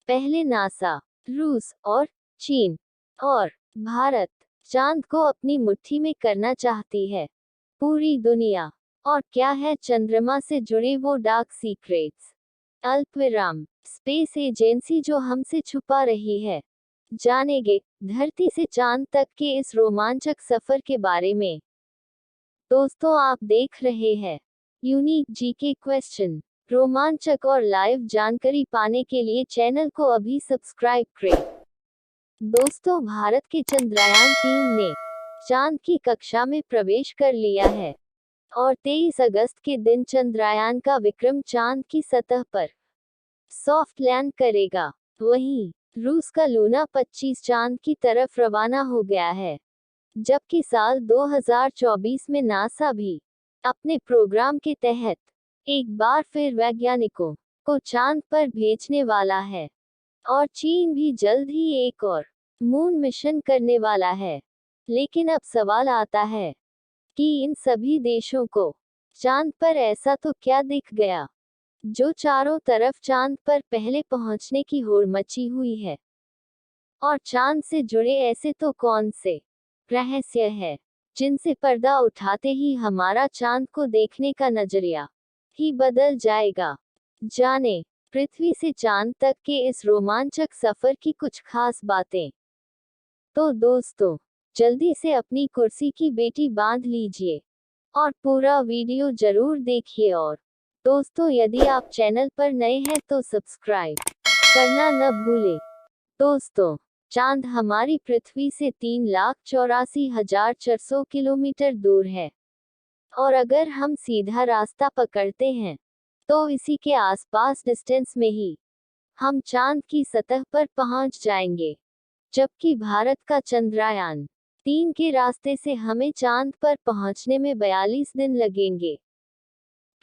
पहले नासा, रूस और चीन और भारत चांद को अपनी मुट्ठी में करना चाहती है। पूरी दुनिया। और क्या है चंद्रमा से जुड़े वो डार्क सीक्रेट्स? अल्पविराम। स्पेस एजेंसी जो हमसे छुपा रही है। जानेंगे धरती से चांद तक के इस रोमांचक सफर के बारे में। दोस्तों, आप देख रहे हैं यूनिक जीके क्वेश्चन। रोमांचक और लाइव जानकारी पाने के लिए चैनल को अभी सब्सक्राइब करें। दोस्तों, भारत के चंद्रयान-3 ने चांद की कक्षा में प्रवेश कर लिया है और 23 अगस्त के दिन चंद्रयान का विक्रम चांद की सतह पर सॉफ्ट लैंड करेगा। वहीं रूस का लूना 25 चांद की तरफ रवाना हो गया है, जबकि साल 2024 में नासा भी अपने प्रोग्राम के तहत एक बार फिर वैज्ञानिकों को चांद पर भेजने वाला है। और चीन भी जल्द ही एक और मून मिशन करने वाला है। लेकिन अब सवाल आता है कि इन सभी देशों को चांद पर ऐसा तो क्या दिख गया जो चारों तरफ चांद पर पहले पहुंचने की होड़ मची हुई है? और चांद से जुड़े ऐसे तो कौन से रहस्य है जिनसे पर्दा उठाते ही हमारा चांद को देखने का नजरिया ही बदल जाएगा? जाने पृथ्वी से चांद तक के इस रोमांचक सफर की कुछ खास बातें। तो दोस्तों, जल्दी से अपनी कुर्सी की बेटी बांध लीजिए और पूरा वीडियो जरूर देखिए। और दोस्तों, यदि आप चैनल पर नए हैं तो सब्सक्राइब करना न भूलें। दोस्तों, चांद हमारी पृथ्वी से 3,84,400 किलोमीटर दूर है और अगर हम सीधा रास्ता पकड़ते हैं तो इसी के आसपास डिस्टेंस में ही हम चांद की सतह पर पहुंच जाएंगे। जबकि भारत का चंद्रयान-3 के रास्ते से हमें चांद पर पहुंचने में 42 दिन लगेंगे,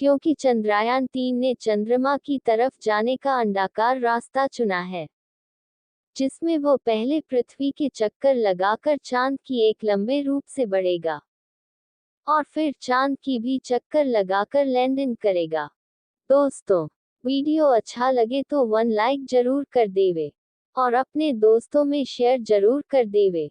क्योंकि चंद्रयान-3 ने चंद्रमा की तरफ जाने का अंडाकार रास्ता चुना है, जिसमें वो पहले पृथ्वी के चक्कर लगाकर चांद की एक लंबे रूप से बढ़ेगा और फिर चांद की भी चक्कर लगाकर लैंडिंग करेगा। दोस्तों, वीडियो अच्छा लगे तो 1 लाइक जरूर कर देवे और अपने दोस्तों में शेयर जरूर कर देवे।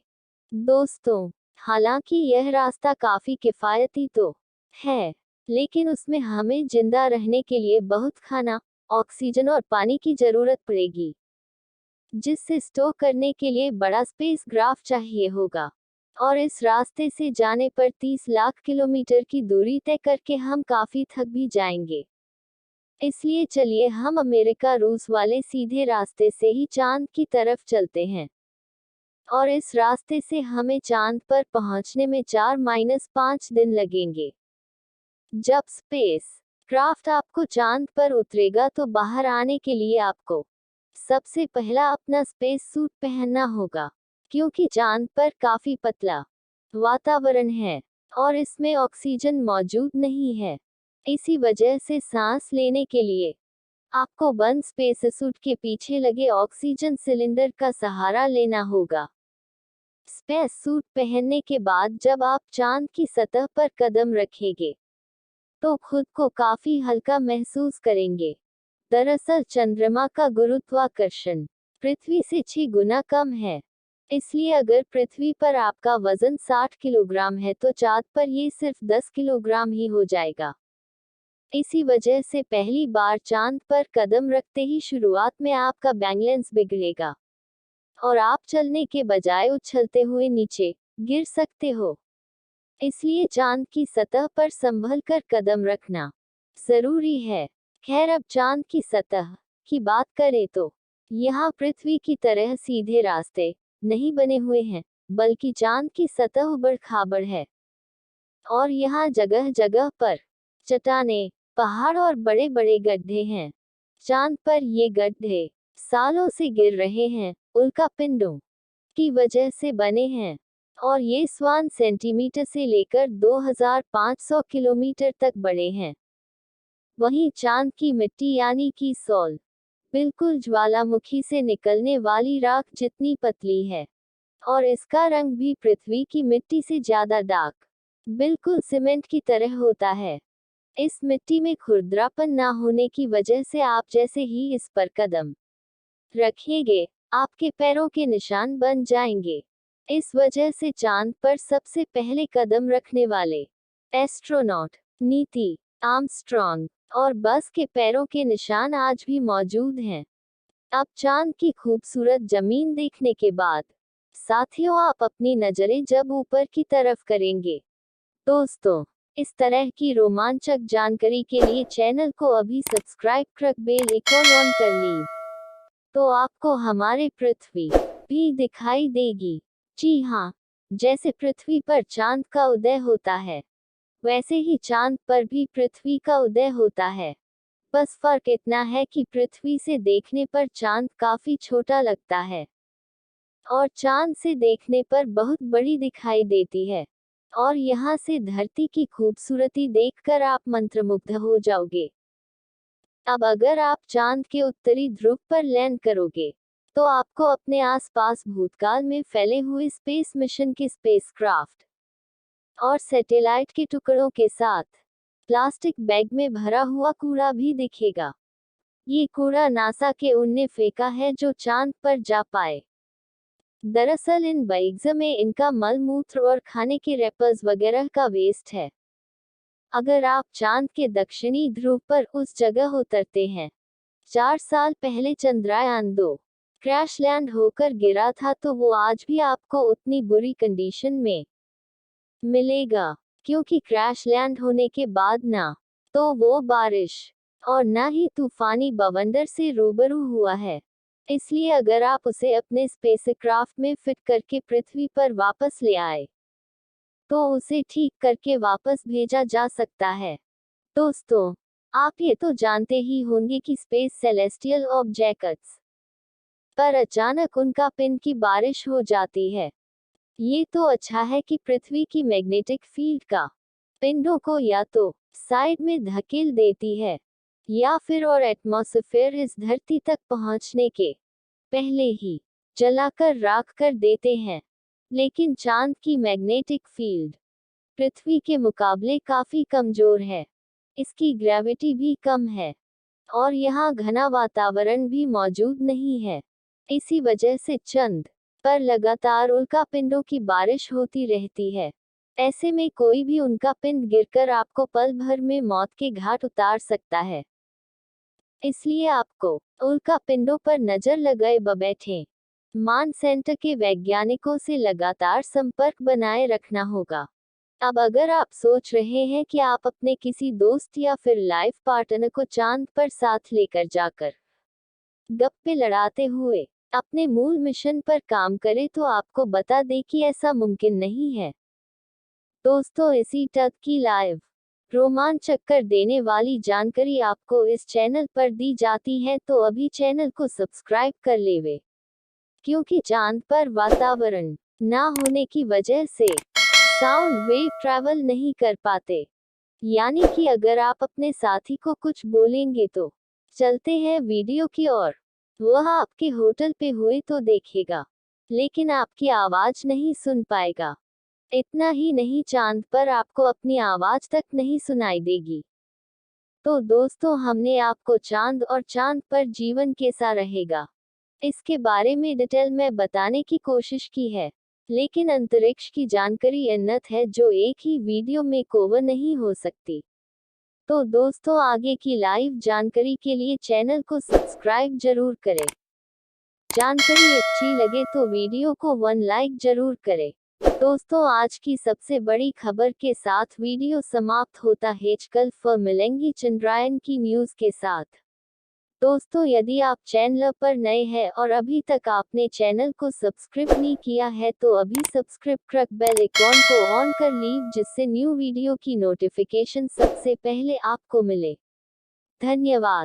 दोस्तों, हालांकि यह रास्ता काफी किफायती तो है, लेकिन उसमें हमें जिंदा रहने के लिए बहुत खाना, ऑक्सीजन और पानी की जरूरत पड़ेगी, जिससे स्टोर करने के लिए बड़ा स्पेस क्राफ्ट चाहिए होगा। और इस रास्ते से जाने पर 30 लाख किलोमीटर की दूरी तय करके हम काफी थक भी जाएंगे। इसलिए चलिए हम अमेरिका रूस वाले सीधे रास्ते से ही चांद की तरफ चलते हैं। और इस रास्ते से हमें चांद पर पहुंचने में 4-5 दिन लगेंगे। जब स्पेस क्राफ्ट आपको चांद पर उतरेगा तो बाहर आने के लिए आपको सबसे पहला अपना स्पेस सूट पहनना होगा, क्योंकि चांद पर काफी पतला वातावरण है और इसमें ऑक्सीजन मौजूद नहीं है। इसी वजह से सांस लेने के लिए आपको बंद स्पेस सूट के पीछे लगे ऑक्सीजन सिलेंडर का सहारा लेना होगा। स्पेस सूट पहनने के बाद जब आप चांद की सतह पर कदम रखेंगे तो खुद को काफी हल्का महसूस करेंगे। दरअसल चंद्रमा का गुरुत्वाकर्षण पृथ्वी से 6 गुना कम है, इसलिए अगर पृथ्वी पर आपका वजन 60 किलोग्राम है तो चांद पर ये सिर्फ 10 किलोग्राम ही हो जाएगा। इसी वजह से पहली बार चांद पर कदम रखते ही शुरुआत में आपका बैलेंस बिगड़ेगा और आप चलने के बजाय उछलते हुए नीचे गिर सकते हो। इसलिए चांद की सतह पर संभल कर कदम रखना जरूरी है। खैर, अब चांद की सतह की बात करें तो यहाँ पृथ्वी की तरह सीधे रास्ते नहीं बने हुए हैं, बल्कि चांद की सतह उबड़ खाबड़ है और यहाँ जगह जगह पर चट्टानें, पहाड़ और बड़े बड़े गड्ढे हैं। चांद पर ये गड्ढे सालों से गिर रहे हैं, उल्कापिंडों की वजह से बने हैं और ये 1 सेंटीमीटर से लेकर 2500 किलोमीटर तक बड़े हैं। वहीं चांद की मिट्टी यानी कि सॉल बिल्कुल ज्वालामुखी से निकलने वाली राख जितनी पतली है और इसका रंग भी पृथ्वी की मिट्टी से ज्यादा डार्क, बिल्कुल सीमेंट की तरह होता है। इस मिट्टी में खुरदरापन ना होने की वजह से आप जैसे ही इस पर कदम रखेंगे, आपके पैरों के निशान बन जाएंगे। इस वजह से चांद पर सबसे पहले कदम रखने वाले एस्ट्रोनॉट नीति आर्मस्ट्रॉन्ग और बस के पैरों के निशान आज भी मौजूद हैं। अब चांद की खूबसूरत जमीन देखने के बाद साथियों, आप अपनी नजरें जब ऊपर की तरफ करेंगे, दोस्तों, इस तरह की रोमांचक जानकारी के लिए चैनल को अभी सब्सक्राइब कर बेल आइकॉन ऑन कर ली, तो आपको हमारे पृथ्वी भी दिखाई देगी। जी हाँ, जैसे पृथ्वी पर चांद का उदय होता है, वैसे ही चांद पर भी पृथ्वी का उदय होता है। बस फर्क इतना है कि पृथ्वी से देखने पर चांद काफी छोटा लगता है और चांद से देखने पर बहुत बड़ी दिखाई देती है। और यहाँ से धरती की खूबसूरती देखकर आप मंत्रमुग्ध हो जाओगे। अब अगर आप चांद के उत्तरी ध्रुव पर लैंड करोगे, तो आपको अपने आसपास भूतकाल में फैले हुए स्पेस मिशन के स्पेसक्राफ्ट और सैटेलाइट के टुकड़ों के साथ प्लास्टिक बैग में भरा हुआ कूड़ा भी दिखेगा। ये कूड़ा नासा के उनने फेंका है जो चांद पर जा पाए। दरअसल इन बैग्स में इनका मल मूत्र और खाने के रैपर्स वगैरह का वेस्ट है। अगर आप चांद के दक्षिणी ध्रुव पर उस जगह उतरते हैं 4 साल पहले चंद्रयान 2 क्रैश लैंड होकर गिरा था, तो वो आज भी आपको उतनी बुरी कंडीशन में मिलेगा, क्योंकि क्रैश लैंड होने के बाद ना तो वो बारिश और ना ही तूफानी बवंडर से रूबरू हुआ है। इसलिए अगर आप उसे अपने स्पेसक्राफ्ट में फिट करके पृथ्वी पर वापस ले आए, तो उसे ठीक करके वापस भेजा जा सकता है। दोस्तों, आप ये तो जानते ही होंगे कि स्पेस सेलेस्टियल ऑब्जेक्ट्स पर अचानक उनका पिन की बारिश हो जाती है। ये तो अच्छा है कि पृथ्वी की मैग्नेटिक फील्ड का पिंडों को या तो साइड में धकेल देती है या फिर और एटमॉस्फेयर इस धरती तक पहुंचने के पहले ही जलाकर राख कर देते हैं। लेकिन चांद की मैग्नेटिक फील्ड पृथ्वी के मुकाबले काफी कमजोर है। इसकी ग्रेविटी भी कम है और यहाँ घना वातावरण भी मौजूद नहीं है। इसी वजह से चंद पर लगातार उल्कापिंडों की बारिश होती रहती है। ऐसे में कोई भी उनका पिंड गिरकर आपको पल भर में मौत के घाट उतार सकता है। इसलिए आपको उल्कापिंडों पर नजर लगाए बैठे मान सेंटर के वैज्ञानिकों से लगातार संपर्क बनाए रखना होगा। अब अगर आप सोच रहे हैं कि आप अपने किसी दोस्त या फिर लाइफ पार्टनर को चांद पर साथ लेकर जाकर गप्पे लड़ाते हुए अपने मूल मिशन पर काम करें, तो आपको बता दें कि ऐसा मुमकिन नहीं है। दोस्तों, इसी तक की लाइव रोमांचक कर देने वाली जानकारी आपको इस चैनल पर दी जाती है, तो अभी चैनल को सब्सक्राइब कर लेवे, क्योंकि चांद पर वातावरण ना होने की वजह से साउंड वेव ट्रैवल नहीं कर पाते। यानी कि अगर आप अपने साथी को कुछ बोलेंगे तो चलते हैं वीडियो की ओर, वह आपके होटल पे हुए तो देखेगा, लेकिन आपकी आवाज नहीं सुन पाएगा। इतना ही नहीं, चांद पर आपको अपनी आवाज तक नहीं सुनाई देगी। तो दोस्तों, हमने आपको चांद और चांद पर जीवन कैसा रहेगा इसके बारे में डिटेल में बताने की कोशिश की है, लेकिन अंतरिक्ष की जानकारी अनंत है जो एक ही वीडियो में कवर नहीं हो सकती। तो दोस्तों, आगे की लाइव जानकारी के लिए चैनल को सब्सक्राइब जरूर करें। जानकारी अच्छी लगे तो वीडियो को 1 लाइक जरूर करें। दोस्तों, आज की सबसे बड़ी खबर के साथ वीडियो समाप्त होता है। कल फिर मिलेंगी चंद्रयान की न्यूज के साथ। दोस्तों, यदि आप चैनल पर नए हैं और अभी तक आपने चैनल को सब्सक्राइब नहीं किया है, तो अभी सब्सक्राइब कर बेल आइकॉन को ऑन कर लीव, जिससे न्यू वीडियो की नोटिफिकेशन सबसे पहले आपको मिले। धन्यवाद।